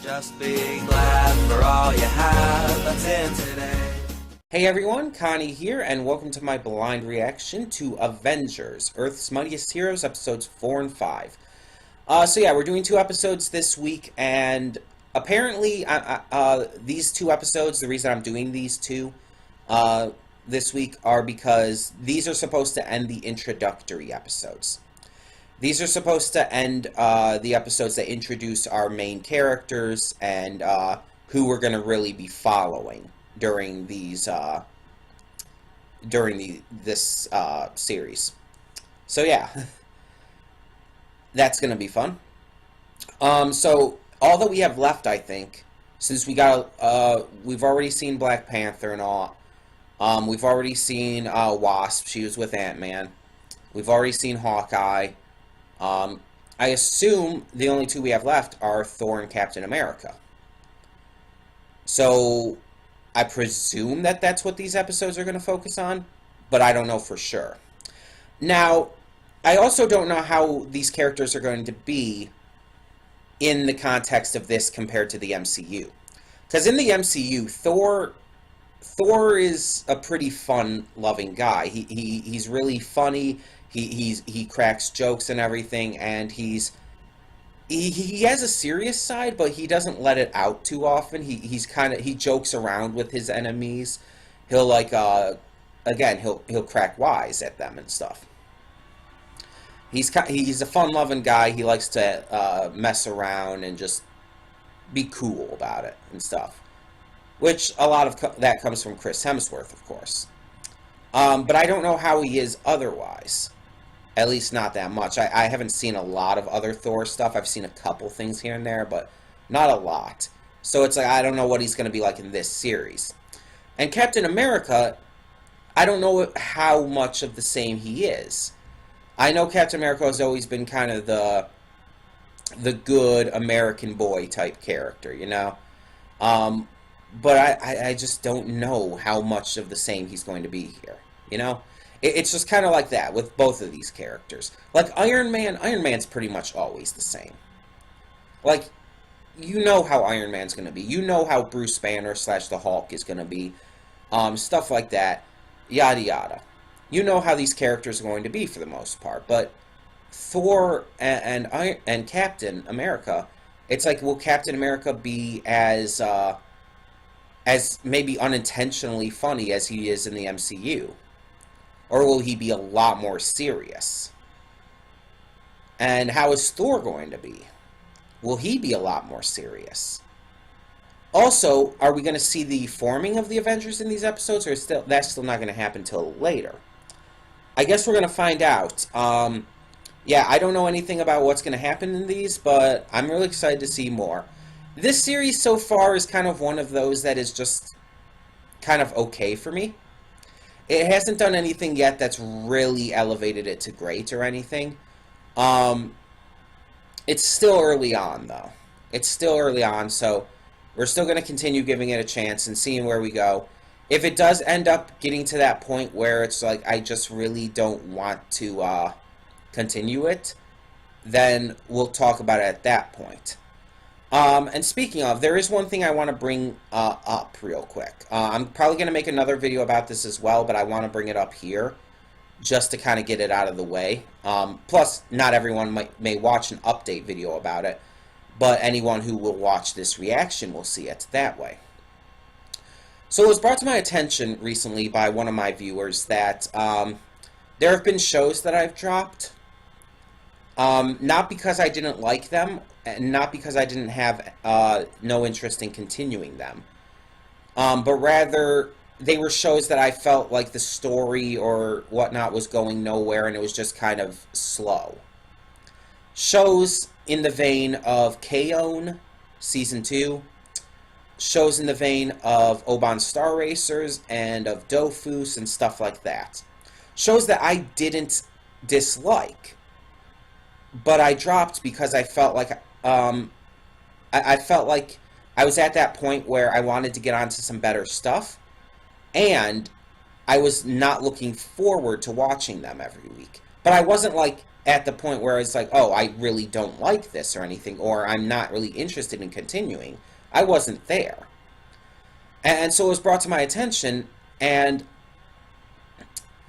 Just be glad for all you have that's in today. Hey everyone, Connie here, and welcome to my blind reaction to Avengers, Earth's Mightiest Heroes, episodes 4 and 5. We're doing 2 episodes this week, and apparently these 2 episodes, the reason I'm doing these 2 this week are because these are supposed to end the introductory episodes. These are supposed to end the episodes that introduce our main characters and who we're going to really be following during these this series. So yeah, that's going to be fun. So all that we have left, I think, since we've already seen Black Panther and all. We've already seen Wasp. She was with Ant-Man. We've already seen Hawkeye. I assume the only 2 we have left are Thor and Captain America. So I presume that that's what these episodes are going to focus on, but I don't know for sure. Now, I also don't know how these characters are going to be in the context of this compared to the MCU. Because in the MCU, Thor is a pretty fun-loving guy. He's really funny. He cracks jokes and everything, and he has a serious side, but he doesn't let it out too often. He jokes around with his enemies. He'll he'll crack wise at them and stuff. He's a fun-loving guy. He likes to mess around and just be cool about it and stuff. Which a lot of that comes from Chris Hemsworth, of course. But I don't know how he is otherwise. At least not that much. I haven't seen a lot of other Thor stuff. I've seen a couple things here and there, but not a lot. So it's like, I don't know what he's going to be like in this series. And Captain America, I don't know how much of the same he is. I know Captain America has always been kind of the good American boy type character, you know? But I just don't know how much of the same he's going to be here, you know? It's just kind of like that with both of these characters. Like Iron Man's pretty much always the same. Like, you know how Iron Man's going to be. You know how Bruce Banner / the Hulk is going to be. Stuff like that. Yada yada. You know how these characters are going to be for the most part. But Thor and Captain America, it's like, will Captain America be as maybe unintentionally funny as he is in the MCU? Or will he be a lot more serious? And how is Thor going to be? Will he be a lot more serious? Also, are we going to see the forming of the Avengers in these episodes, or that's still not going to happen till later? I guess we're going to find out. Yeah, I don't know anything about what's going to happen in these, but I'm really excited to see more. This series so far is kind of one of those that is just kind of okay for me. It hasn't done anything yet that's really elevated it to great or anything. It's still early on, though. It's still early on, so we're still going to continue giving it a chance and seeing where we go. If it does end up getting to that point where it's like, I just really don't want to continue it, then we'll talk about it at that point. And speaking of, there is one thing I want to bring up real quick. I'm probably going to make another video about this as well, but I want to bring it up here just to kind of get it out of the way. Plus, not everyone may watch an update video about it, but anyone who will watch this reaction will see it that way. So it was brought to my attention recently by one of my viewers that there have been shows that I've dropped. Not because I didn't like them, and not because I didn't have no interest in continuing them, but rather they were shows that I felt like the story or whatnot was going nowhere, and it was just kind of slow. Shows in the vein of K-On! Season 2, shows in the vein of Oban Star Racers and of Dofus and stuff like that. Shows that I didn't dislike, but I dropped because I felt like I felt like I was at that point where I wanted to get onto some better stuff, and I was not looking forward to watching them every week. But I wasn't like at the point where it's like, oh, I really don't like this or anything, or I'm not really interested in continuing. I wasn't there. And so it was brought to my attention, and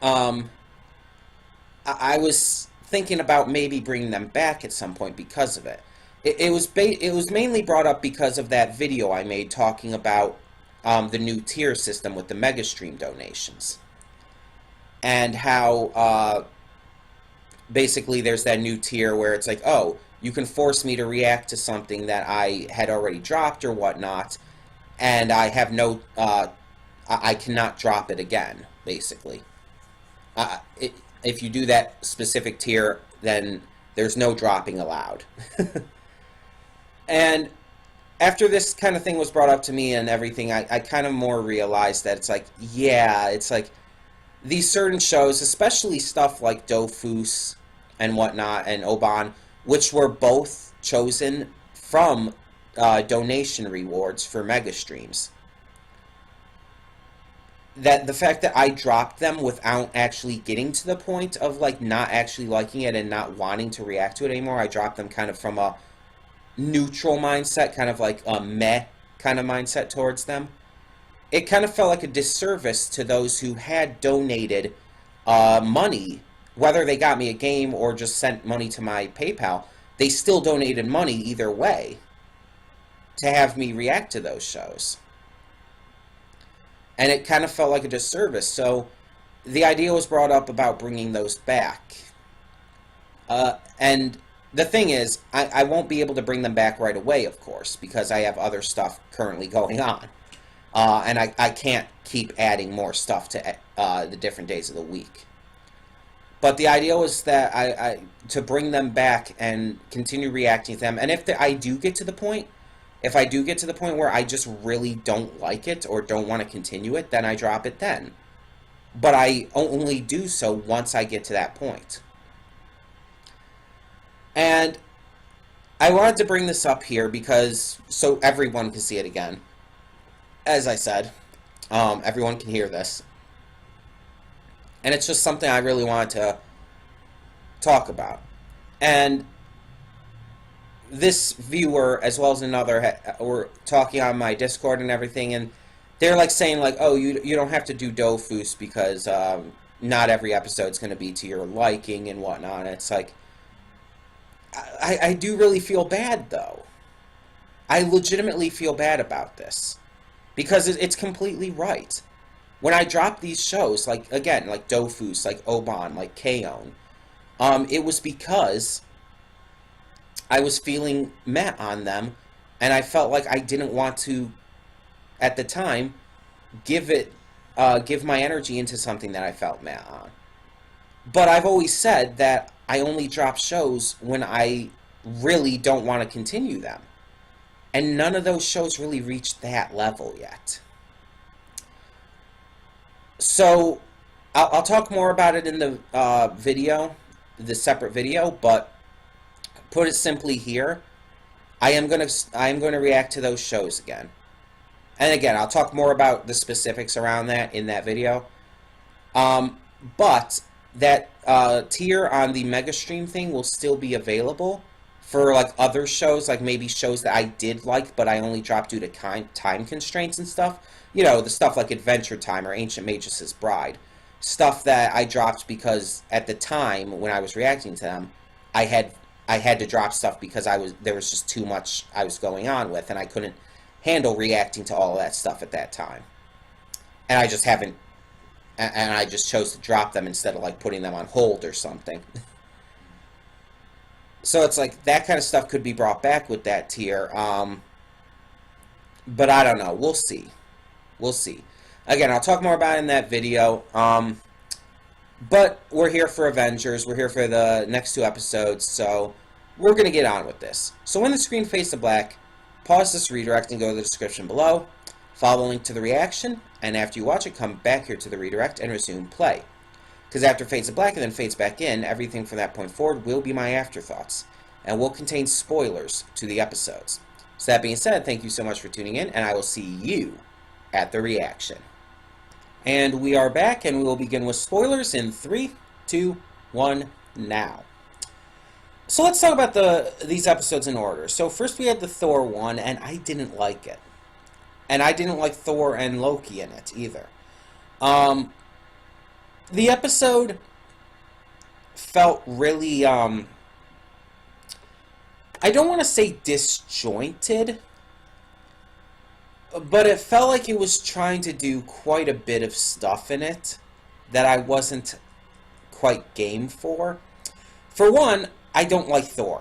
um, I was thinking about maybe bringing them back at some point because of it. It was mainly brought up because of that video I made talking about the new tier system with the Mega Stream donations, and how basically there's that new tier where it's like, oh, you can force me to react to something that I had already dropped or whatnot, and I have no, I cannot drop it again, basically. If you do that specific tier, then there's no dropping allowed. And after this kind of thing was brought up to me and everything, I kind of more realized that it's like, yeah, it's like these certain shows, especially stuff like Dofus and whatnot and Oban, which were both chosen from donation rewards for mega streams, that the fact that I dropped them without actually getting to the point of like not actually liking it and not wanting to react to it anymore, I dropped them kind of from a neutral mindset, kind of like a meh kind of mindset towards them. It kind of felt like a disservice to those who had donated money, whether they got me a game or just sent money to my PayPal. They still donated money either way to have me react to those shows. And it kind of felt like a disservice. So the idea was brought up about bringing those back. And the thing is, I won't be able to bring them back right away, of course, because I have other stuff currently going on. And I can't keep adding more stuff to the different days of the week. But the idea was that I to bring them back and continue reacting to them. And if I do get to the point, if I do get to the point where I just really don't like it or don't want to continue it, then I drop it then. But I only do so once I get to that point. And I wanted to bring this up here because so everyone can see it again. As I said, everyone can hear this. And it's just something I really wanted to talk about. And this viewer, as well as another, were talking on my Discord and everything, and they're like saying like, oh, you don't have to do Dofus because not every episode's going to be to your liking and whatnot. And it's like, I do really feel bad, though. I legitimately feel bad about this. Because it's completely right. When I drop these shows, like, again, like Dofus, like Oban, like Kaon, it was because I was feeling meh on them, and I felt like I didn't want to, at the time, give my energy into something that I felt meh on. But I've always said that I only drop shows when I really don't want to continue them. And none of those shows really reached that level yet. So, I'll talk more about it in the video, the separate video, but put it simply here, I am going to react to those shows again. And again, I'll talk more about the specifics around that in that video. But that tier on the Mega Stream thing will still be available for like other shows, like maybe shows that I did like, but I only dropped due to time constraints and stuff. You know, the stuff like Adventure Time or Ancient Magus' Bride. Stuff that I dropped because at the time when I was reacting to them, I had to drop stuff because there was just too much I was going on with, and I couldn't handle reacting to all of that stuff at that time. And I just haven't, and I just chose to drop them instead of like putting them on hold or something. So it's like that kind of stuff could be brought back with that tier. But I don't know. We'll see. We'll see. Again, I'll talk more about it in that video. But we're here for Avengers. We're here for the next 2 episodes. So we're going to get on with this. So when the screen fades to black, pause this redirect and go to the description below. Follow the link to the reaction. And after you watch it, come back here to the redirect and resume play. Because after it fades to black and then fades back in, everything from that point forward will be my afterthoughts, and will contain spoilers to the episodes. So that being said, thank you so much for tuning in, and I will see you at the reaction. And we are back, and we will begin with spoilers in 3, 2, 1, now. So let's talk about these episodes in order. So first we had the Thor one, and I didn't like it. And I didn't like Thor and Loki in it either. The episode felt really, I don't want to say disjointed, but it felt like it was trying to do quite a bit of stuff in it that I wasn't quite game for. For one, I don't like Thor.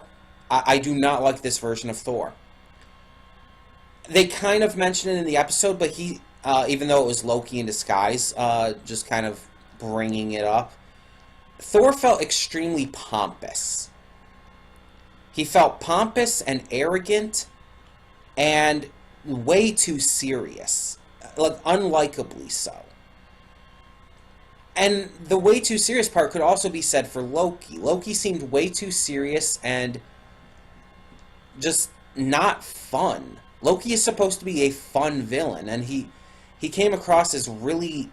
I do not like this version of Thor. They kind of mentioned it in the episode, but he, even though it was Loki in disguise, just kind of bringing it up, Thor felt extremely pompous. He felt pompous and arrogant and way too serious. Like, unlikably so. And the way too serious part could also be said for Loki. Loki seemed way too serious and just not fun. Loki is supposed to be a fun villain, and he came across as really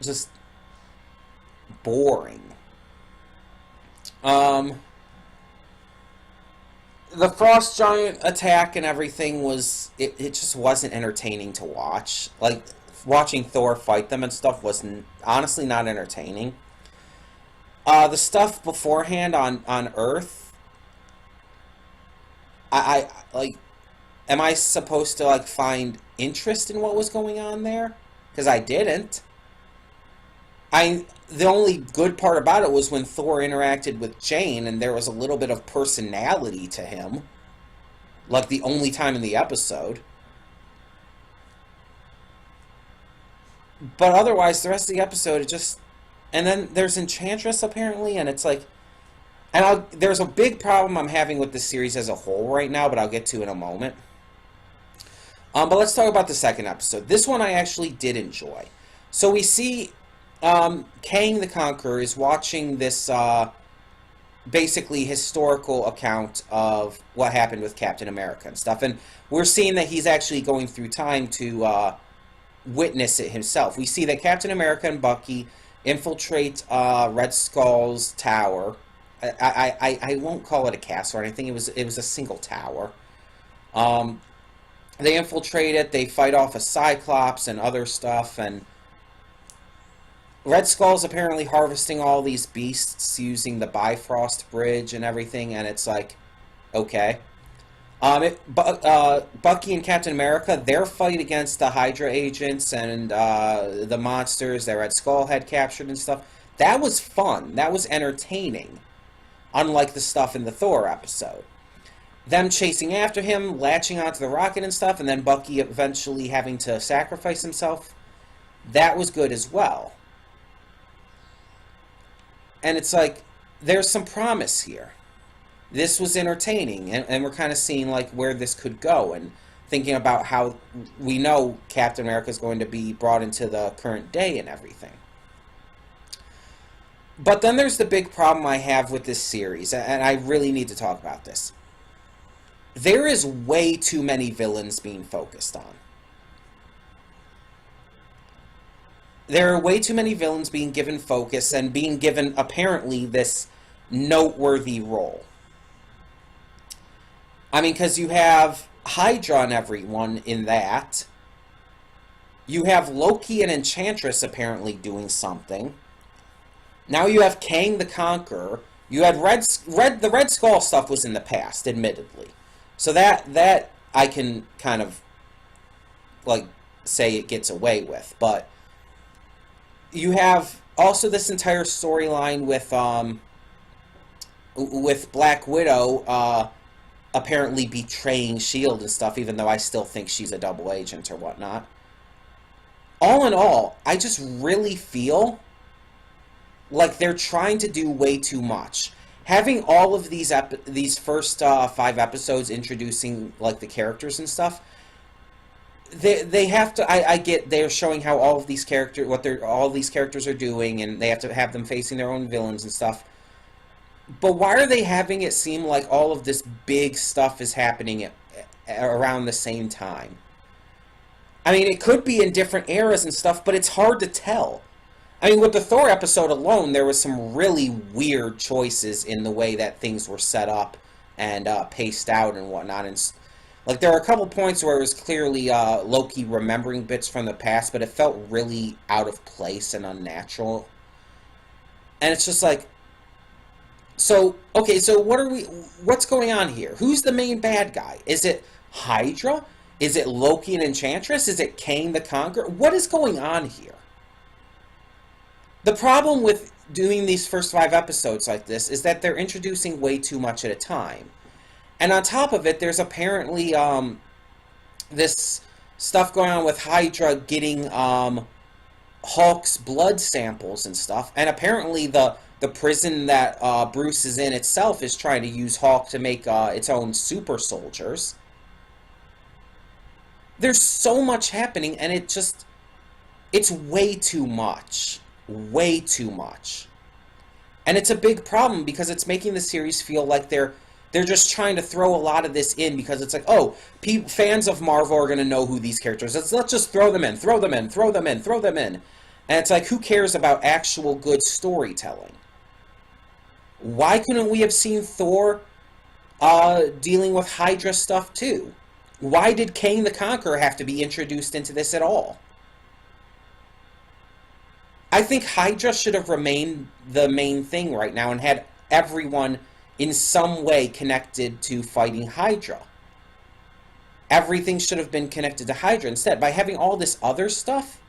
just boring. The Frost Giant attack and everything was... It just wasn't entertaining to watch. Like, watching Thor fight them and stuff was honestly not entertaining. The stuff beforehand on Earth... I like... Am I supposed to, like, find interest in what was going on there? Because I didn't. The only good part about it was when Thor interacted with Jane and there was a little bit of personality to him. Like, the only time in the episode. But otherwise, the rest of the episode, it just... And then there's Enchantress, apparently, and it's like... And there's a big problem I'm having with this series as a whole right now, but I'll get to in a moment. But let's talk about the second episode. This one I actually did enjoy. So we see Kang the Conqueror is watching this basically historical account of what happened with Captain America and stuff. And we're seeing that he's actually going through time to witness it himself. We see that Captain America and Bucky infiltrate Red Skull's tower. I won't call it a castle or anything. It was a single tower. They infiltrate it, they fight off a Cyclops and other stuff, and Red Skull's apparently harvesting all these beasts using the Bifrost Bridge and everything, and it's like, okay. Bucky and Captain America, their fight against the Hydra agents and the monsters that Red Skull had captured and stuff, that was fun, that was entertaining, unlike the stuff in the Thor episode. Them chasing after him, latching onto the rocket and stuff, and then Bucky eventually having to sacrifice himself, that was good as well. And it's like, there's some promise here. This was entertaining, and we're kind of seeing like where this could go, and thinking about how we know Captain America is going to be brought into the current day and everything. But then there's the big problem I have with this series, and I really need to talk about this. There is way too many villains being focused on. There are way too many villains being given focus and being given, apparently, this noteworthy role. I mean, because you have Hydra and everyone in that. You have Loki and Enchantress apparently doing something. Now you have Kang the Conqueror. You had the Red Skull stuff was in the past, admittedly. So that I can kind of, like, say it gets away with. But you have also this entire storyline with Black Widow apparently betraying S.H.I.E.L.D. and stuff, even though I still think she's a double agent or whatnot. All in all, I just really feel like they're trying to do way too much. Having all of these first 5 episodes introducing like the characters and stuff, they have to. I get they're showing how all of these characters all these characters are doing, and they have to have them facing their own villains and stuff. But why are they having it seem like all of this big stuff is happening around the same time? I mean, it could be in different eras and stuff, but it's hard to tell. I mean, with the Thor episode alone, there was some really weird choices in the way that things were set up and paced out and whatnot. And like, there were a couple points where it was clearly Loki remembering bits from the past, but it felt really out of place and unnatural. And it's just like, so okay, so what's going on here? Who's the main bad guy? Is it Hydra? Is it Loki and Enchantress? Is it Kang the Conqueror? What is going on here? The problem with doing these first 5 episodes like this is that they're introducing way too much at a time. And on top of it, there's apparently this stuff going on with Hydra getting Hulk's blood samples and stuff. And apparently the prison that Bruce is in itself is trying to use Hulk to make its own super soldiers. There's so much happening, and it's way too much. Way too much. And it's a big problem because it's making the series feel like they're just trying to throw a lot of this in because it's like, oh, fans of Marvel are going to know who these characters are. Let's just throw them in, throw them in, throw them in, throw them in. And it's like, who cares about actual good storytelling? Why couldn't we have seen Thor dealing with Hydra stuff too? Why did Kang the Conqueror have to be introduced into this at all? I think Hydra should have remained the main thing right now and had everyone in some way connected to fighting Hydra. Everything should have been connected to Hydra. Instead, by having all this other stuff,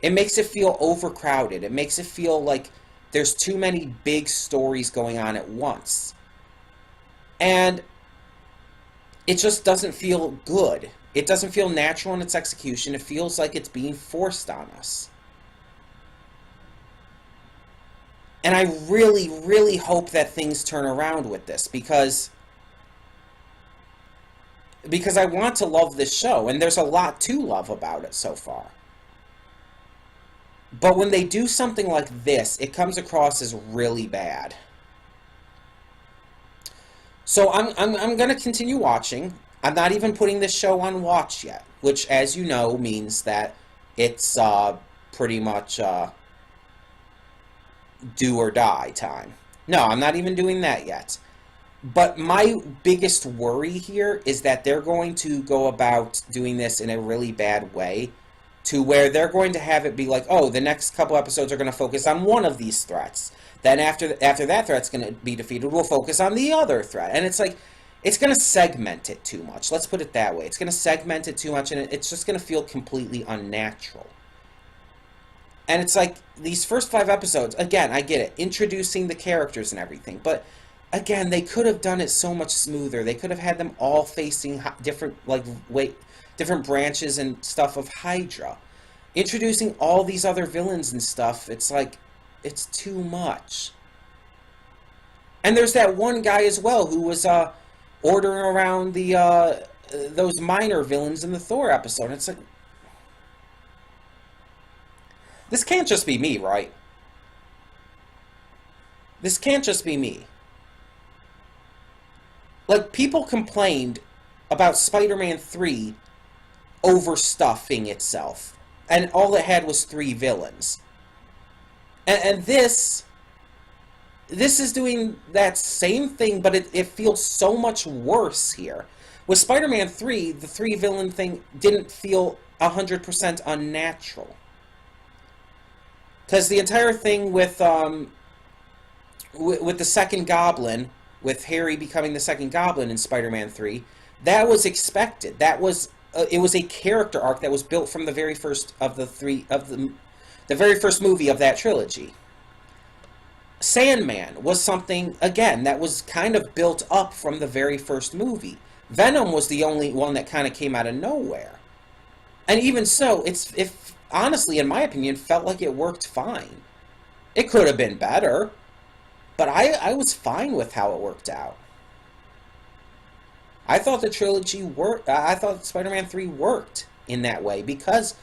it makes it feel overcrowded. It makes it feel like there's too many big stories going on at once. And it just doesn't feel good. It doesn't feel natural in its execution. It feels like it's being forced on us. And I really, really hope that things turn around with this because I want to love this show, and there's a lot to love about it so far. But when they do something like this, it comes across as really bad. So I'm going to continue watching. I'm not even putting this show on watch yet, which, as you know, means that it's pretty much do or die time. No, I'm not even doing that yet. But my biggest worry here is that they're going to go about doing this in a really bad way, to where they're going to have it be like, oh, the next couple episodes are going to focus on one of these threats. Then after that threat's going to be defeated, we'll focus on the other threat. And it's like, it's going to segment it too much. Let's put it that way. It's going to segment it too much, and it's just going to feel completely unnatural. And it's like, these first 5 episodes, again, I get it, introducing the characters and everything, but again, they could have done it so much smoother. They could have had them all facing different branches and stuff of Hydra. Introducing all these other villains and stuff, it's like, it's too much. And there's that one guy as well who was ordering around those minor villains in the Thor episode. It's like, this can't just be me, right? This can't just be me. Like, people complained about Spider-Man 3 overstuffing itself, and all it had was 3 villains. And this is doing that same thing, but it feels so much worse here. With Spider-Man 3, the 3 villain thing didn't feel 100% unnatural. Because the entire thing with the second Goblin, with Harry becoming the second Goblin in Spider-Man 3, that was expected. That was it was a character arc that was built from the very first of the very first movie of that trilogy. Sandman was something, again, that was kind of built up from the very first movie. Venom was the only one that kind of came out of nowhere. And even so, honestly, in my opinion, felt like it worked fine. It could have been better, but I was fine with how it worked out. I thought the trilogy worked. I thought Spider-Man 3 worked in that way because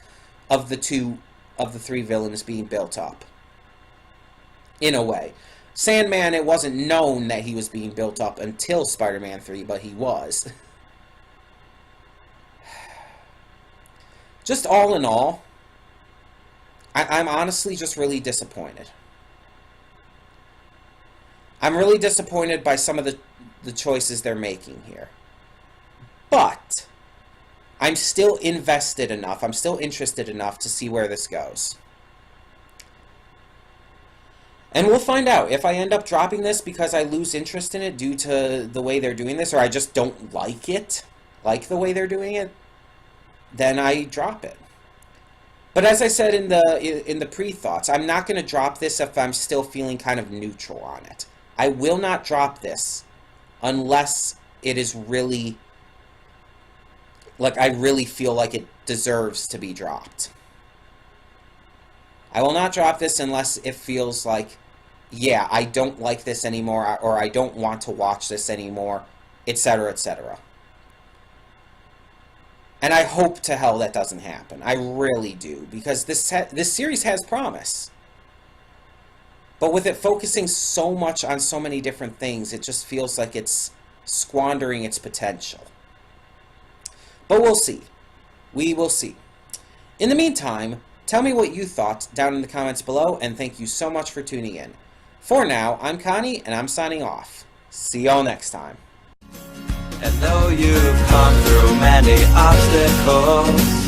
of the 3 villains being built up. In a way. Sandman, it wasn't known that he was being built up until Spider-Man 3, but he was. Just all in all, I'm honestly just really disappointed. I'm really disappointed by some of the choices they're making here. But I'm still invested enough, I'm still interested enough to see where this goes. And we'll find out. If I end up dropping this because I lose interest in it due to the way they're doing this, or I just don't like it, like the way they're doing it, then I drop it. But as I said in the pre-thoughts, I'm not going to drop this if I'm still feeling kind of neutral on it. I will not drop this unless it is really, like, I really feel like it deserves to be dropped. I will not drop this unless it feels like, yeah, I don't like this anymore, or I don't want to watch this anymore, etc., etc. And I hope to hell that doesn't happen. I really do, because this series has promise. But with it focusing so much on so many different things, it just feels like it's squandering its potential. But we'll see. We will see. In the meantime, tell me what you thought down in the comments below, and thank you so much for tuning in. For now, I'm Connie, and I'm signing off. See y'all next time. And though you've come through many obstacles,